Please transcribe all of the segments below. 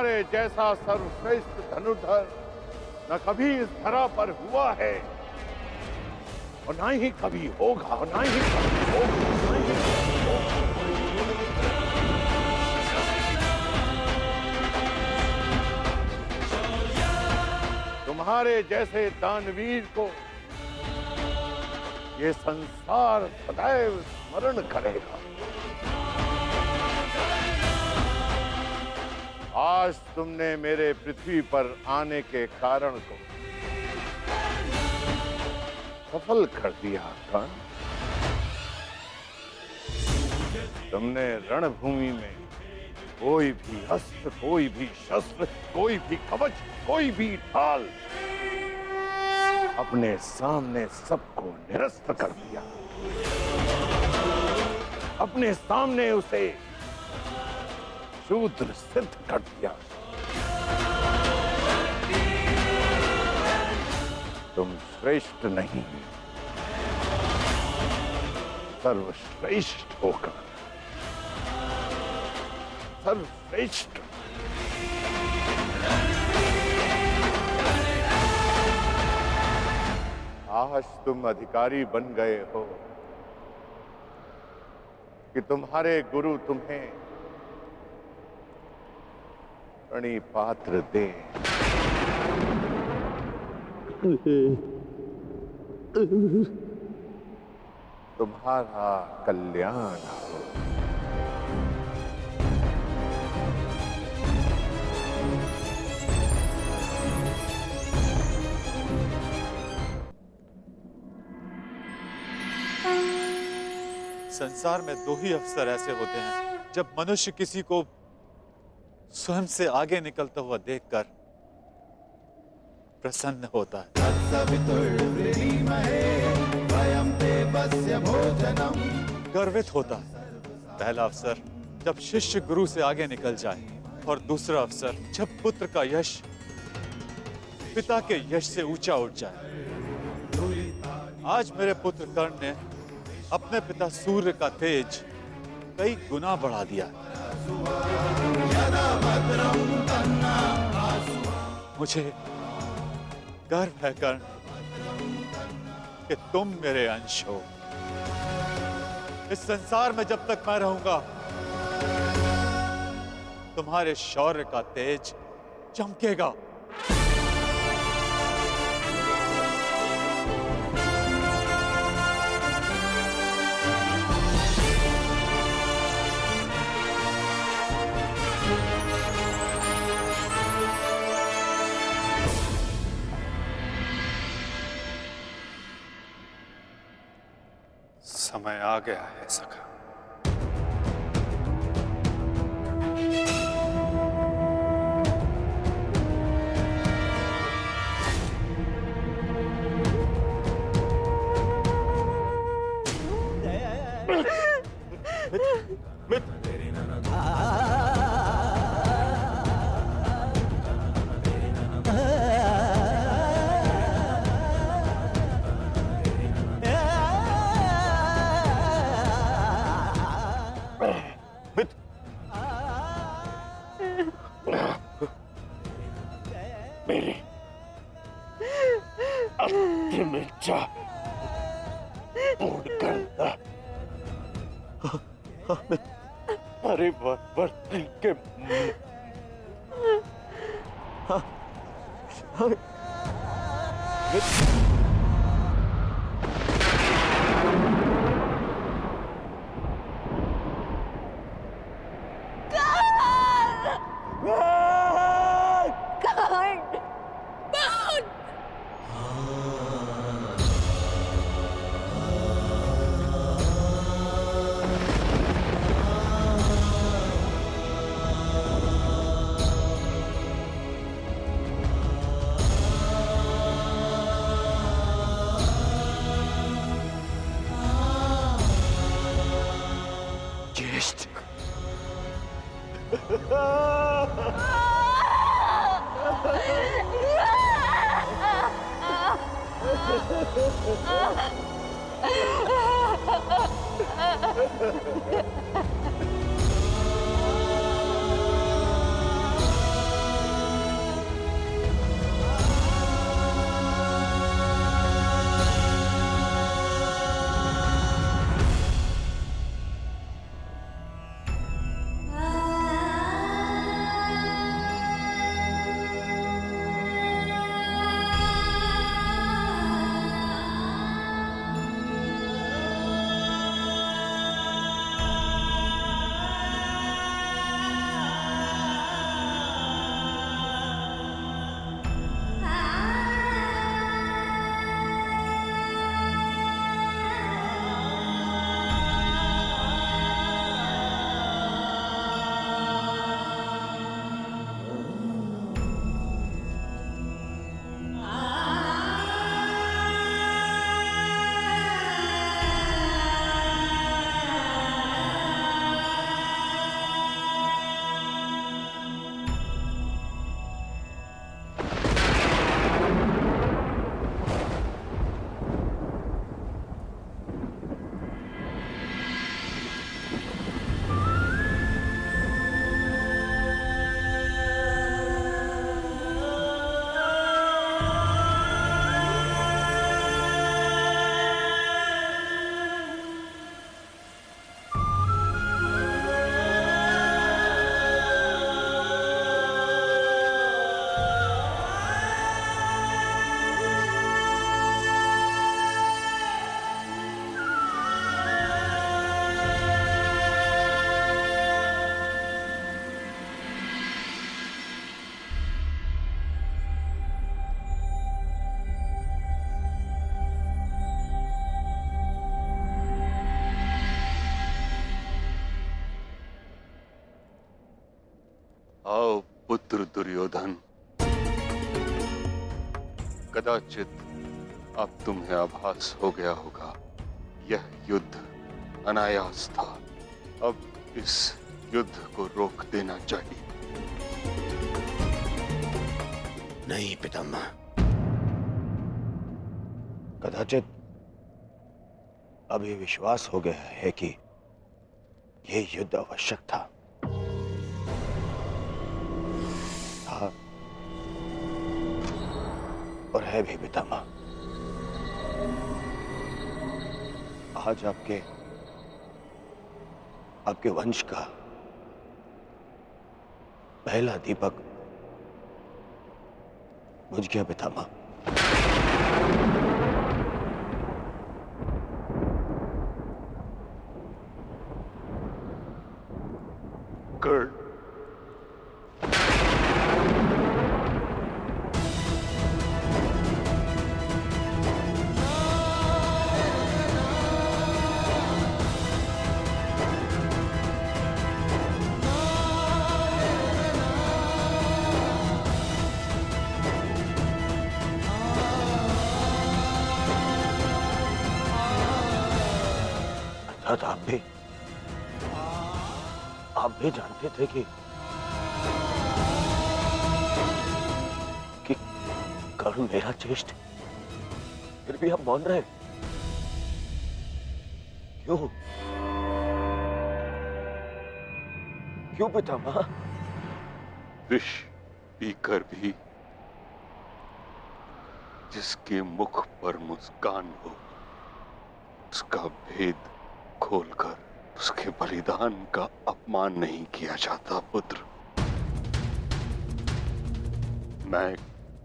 तुम्हारे जैसा सर्वश्रेष्ठ धनुर्धर न कभी इस धरा पर हुआ है और ना ही कभी होगा, और ना ही कभी होगा, ना ही कभी होगा। तुम्हारे जैसे दानवीर को ये संसार सदैव स्मरण करेगा। आज तुमने मेरे पृथ्वी पर आने के कारण को सफल कर दिया कर्ण। तुमने रणभूमि में कोई भी अस्त्र, कोई भी शस्त्र, कोई भी कवच, कोई भी ढाल अपने सामने सबको निरस्त कर दिया। अपने सामने उसे शूद्र सिद्ध कर दिया। तुम श्रेष्ठ नहीं, सर्वश्रेष्ठ होकर सर्वश्रेष्ठ। आज तुम अधिकारी बन गए हो कि तुम्हारे गुरु तुम्हें प्रणिपात्र दे। तुम्हारा कल्याण हो। संसार में दो ही अवसर ऐसे होते हैं जब मनुष्य किसी को स्वयं से आगे निकलता हुआ देखकर प्रसन्न होता है। गर्वित होता है। पहला अवसर जब शिष्य गुरु से आगे निकल जाए, और दूसरा अवसर जब पुत्र का यश पिता के यश से ऊंचा उठ जाए। आज मेरे पुत्र कर्ण ने अपने पिता सूर्य का तेज कई गुना बढ़ा दिया। मुझे गर्व है कर्ण कि तुम मेरे अंश हो। इस संसार में जब तक मैं रहूंगा, तुम्हारे शौर्य का तेज चमकेगा। समय आ गया है सखा। मेरी अंतिम इच्छा पूर्ण करना। परिवर्तन के ज्येष्ठ आओ पुत्र दुर्योधन, कदाचित अब तुम्हें आभास हो गया होगा, यह युद्ध अनायास था। अब इस युद्ध को रोक देना चाहिए। नहीं पितामह, कदाचित अभी विश्वास हो गया है कि यह युद्ध आवश्यक था। और है भी पितामह। आज आपके वंश का पहला दीपक बुझ गया पितामह। कर्ण, अर्थात आप भी जानते थे कि कर्ण मेरा ज्येष्ठ, फिर भी आप मौन रहे। क्यों? क्यों पितामह? विष पीकर भी जिसके मुख पर मुस्कान हो, उसका भेद खोलकर उसके बलिदान का अपमान नहीं किया जाता पुत्र। मैं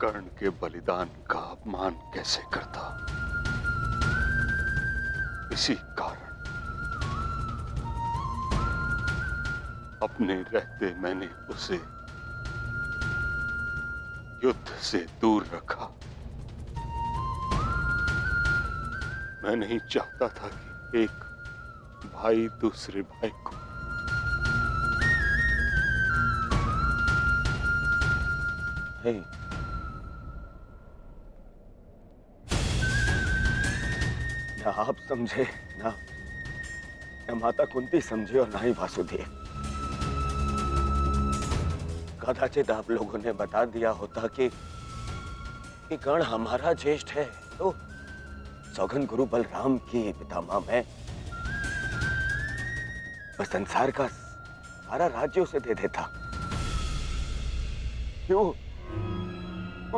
कर्ण के बलिदान का अपमान कैसे करता? इसी कारण अपने रहते मैंने उसे युद्ध से दूर रखा। मैं नहीं चाहता था कि एक भाई दूसरे भाई को नहीं, ना आप समझे, ना माता कुंती समझे और ना ही वासुदेव। कदाचित आप लोगों ने बता दिया होता कि कर्ण हमारा ज्येष्ठ है, तो सौगंध गुरु बलराम की पितामह मैं संसार का सारा राज्य उसे दे देता। क्यों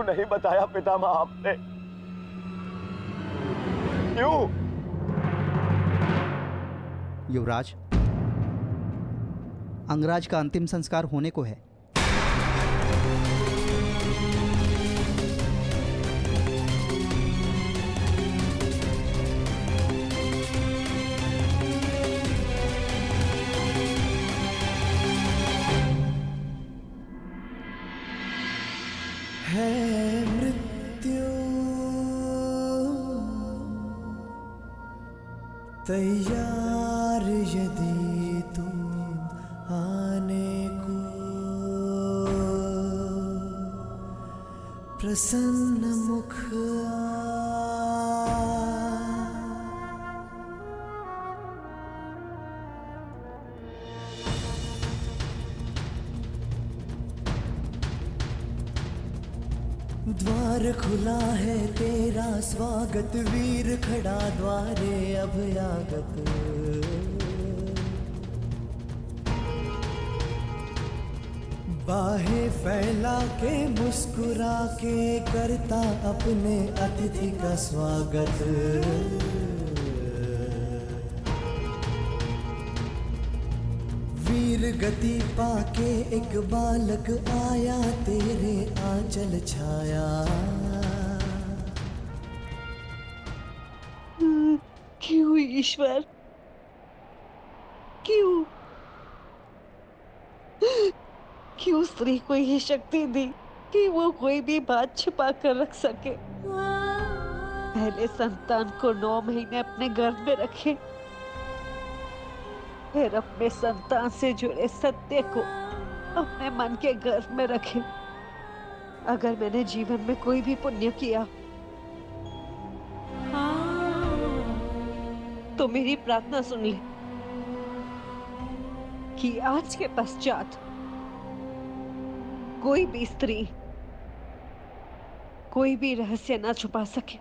नहीं बताया पितामह आपने? क्यों? युवराज, अंगराज का अंतिम संस्कार होने को है। तैयार यदि तुम आने को, प्रसन्न मुख द्वार खुला है तेरा स्वागत, वीर खड़ा द्वारे अभयागत। बाहें फैला के मुस्कुरा के करता अपने अतिथि का स्वागत। वीर गति पाके एक बालक आया, तेरे आंचल छाया। क्यों ईश्वर, क्यों क्यों स्त्री को ये शक्ति दी कि वो कोई भी बात छिपा कर रख सके? पहले संतान को 9 महीने अपने गर्भ में रखे, फिर अपने संतान से जुड़े सत्य को अपने मन के गर्भ में रखे। अगर मैंने जीवन में कोई भी पुण्य किया तो मेरी प्रार्थना सुन ले कि आज के पश्चात कोई भी स्त्री कोई भी रहस्य ना छुपा सके।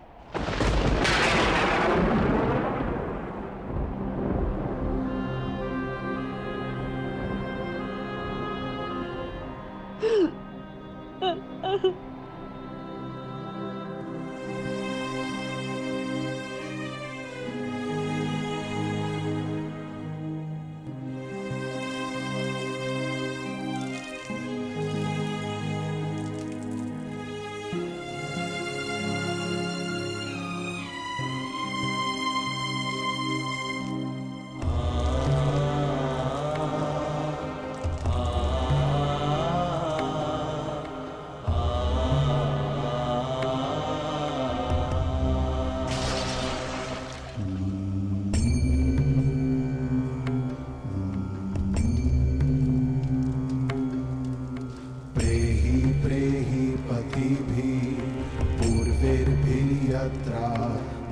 पूर्वेर्भिर्यत्रा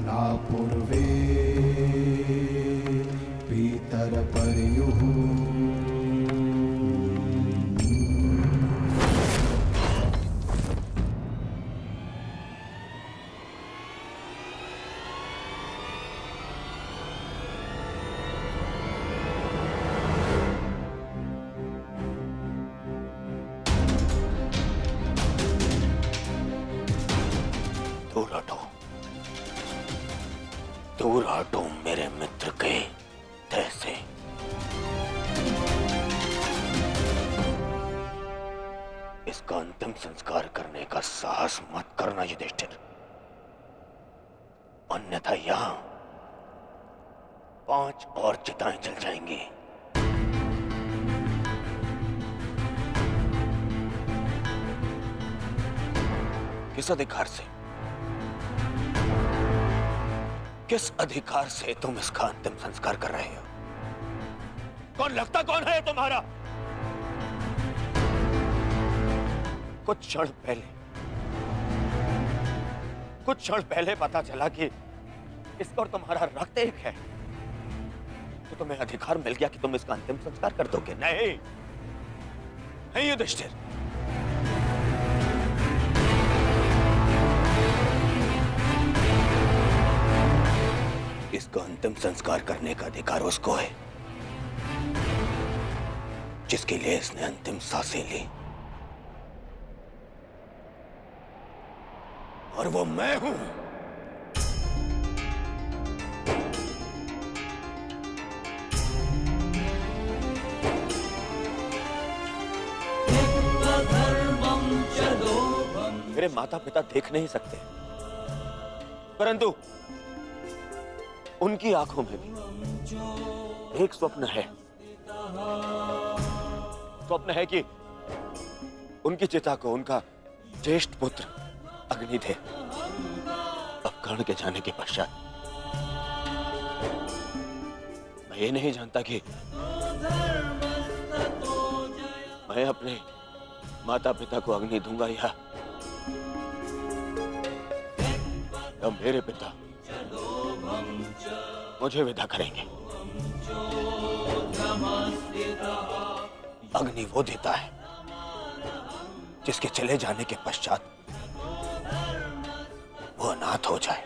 ना पूर्वे पितरपर्युः दूर हटो, दूर हटो मेरे मित्र के देह से। इसका अंतिम संस्कार करने का साहस मत करना युधिष्ठिर, अन्यथा यहां 5 और चिताएं जल जाएंगी। किस अधिकार से, किस अधिकार से तुम इसका अंतिम संस्कार कर रहे हो? कौन लगता कौन है तुम्हारा? कुछ क्षण पहले पता चला कि इसका और तुम्हारा रक्त एक है, तो तुम्हें अधिकार मिल गया कि तुम इसका अंतिम संस्कार कर दोगे। नहीं, नहीं युधिष्ठिर, इसका अंतिम संस्कार करने का अधिकार उसको है जिसके लिए इसने अंतिम सांसें ली, और वो मैं हूं। मेरे माता पिता देख नहीं सकते, परंतु उनकी आंखों में भी एक स्वप्न है। स्वप्न है कि उनकी चिता को उनका ज्येष्ठ पुत्र अग्नि दे। अब कर्ण के जाने के पश्चात मैं ये नहीं जानता कि मैं अपने माता पिता को अग्नि दूंगा या मेरे पिता मुझे विदा करेंगे। अग्नि वो देता है जिसके चले जाने के पश्चात वो अनाथ हो जाए।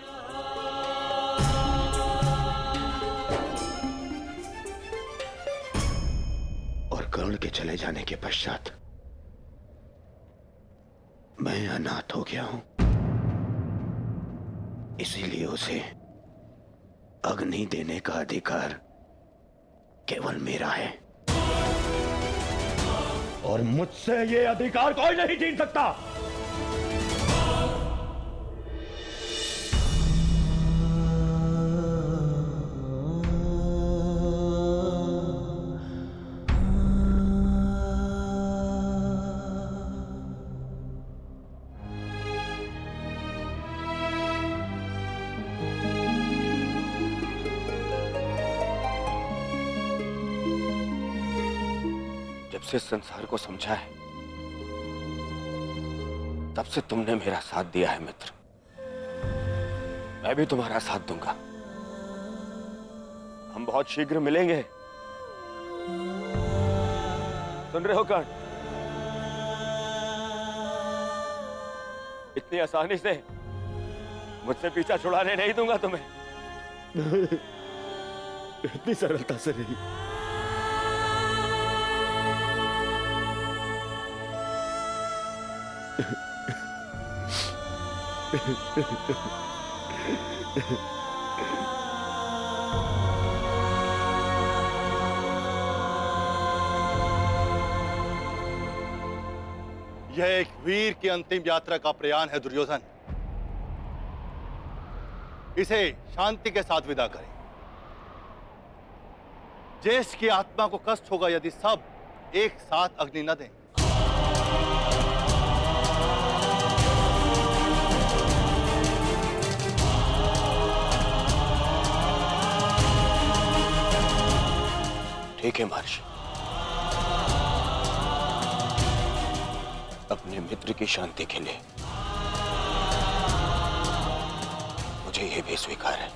और कर्ण के चले जाने के पश्चात मैं अनाथ हो गया हूं, इसीलिए उसे अग्नि देने का अधिकार केवल मेरा है, और मुझसे ये अधिकार कोई नहीं छीन सकता। जब से संसार को समझा है तब से तुमने मेरा साथ दिया है मित्र। मैं भी तुम्हारा साथ दूंगा। हम बहुत शीघ्र मिलेंगे। सुन रहे हो कर्ण? इतनी आसानी से मुझसे पीछा छुड़ाने नहीं दूंगा तुम्हें। इतनी सरलता से नहीं। यह एक वीर की अंतिम यात्रा का प्रयाण है दुर्योधन। इसे शांति के साथ विदा करें। ज्येष्ठ की आत्मा को कष्ट होगा यदि सब एक साथ अग्नि न दें। ठीक है महर्षि, अपने मित्र की शांति के लिए मुझे यह भी स्वीकार है।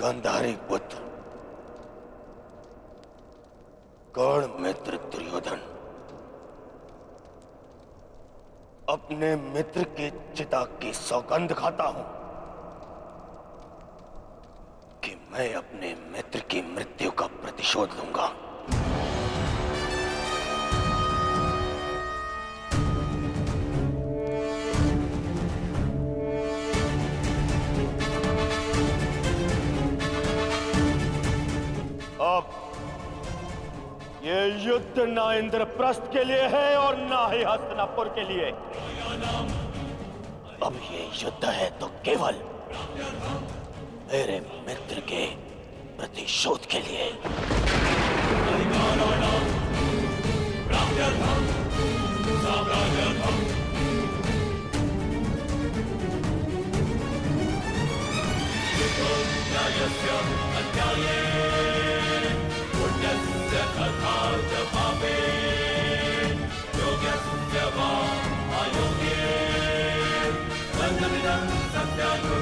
गांधारी पुत्र कर्ण मित्र दुर्योधन अपने मित्र के चिता की सौगंध खाता हूं कि मैं अपने मित्र की मृत्यु का प्रतिशोध लूंगा। अब ये युद्ध ना इंद्रप्रस्थ के लिए है और ना ही हस्तिनापुर के लिए। अब ये युद्ध है तो केवल मेरे मित्र के प्रतिशोध के लिए। Yogyasya va ayogye, vandamidam satyanu